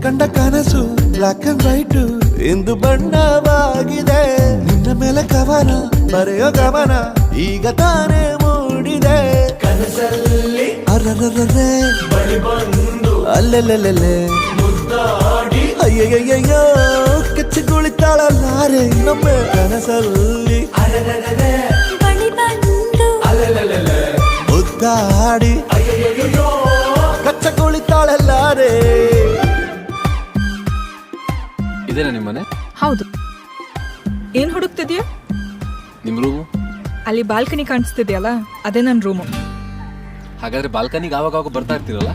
ಕಂಡ ಕನಸು black and white ಇಂದು ಬಣ್ಣವಾಗಿದೆ. ನಿನ್ನ ಮೇಲೆ ಕವನ ಬರೆಯೋ ಗಮನ ಈಗ ತಾನೇ ಮೂಡಿದೆ. ಕನಸಲ್ಲಿ ಅರರರರೆ ಬಳಿ ಬಂದು ಅಲ್ಲೆಲ್ಲೆಲ್ಲೆ ಮುದ್ದಾಡಿ ಅಯ್ಯಯ್ಯಯ್ಯೋ ಕೆಚ್ಚಗುಳಿತಾಳಲ್ಲಾರೆ ನಮ್ಮ ಕನಸಲ್ಲಿ ಅರರರರೆ ಬಳಿ ಬಂದು ಅಲ್ಲೆಲ್ಲೆಲ್ಲೆ ಮುದ್ದಾಡಿ ಅಯ್ಯಯ್ಯಯ್ಯೋ ಕಚ್ಚಗುಳಿತಾಳಲ್ಲಾರೆ. ಇದೇನಾ ನಿಮ್ಮನೆ? ಹೌದು. ಏನ್ ಹುಡುಕ್ತಿದ್ಯಾ? ನಿಮ್ಮ ರೂಮು? ಅಲ್ಲಿ ಬಾಲ್ಕನಿ ಕಾಣಿಸ್ತಿದ್ಯಲ್ಲ, ಅದೇ ನನ್ನ ರೂಮು. ಹಾಗಾದ್ರೆ ಬಾಲ್ಕನಿಗೆ ಆವಾಗ ಬರ್ತಾ ಇರ್ತೀರಲ್ಲ?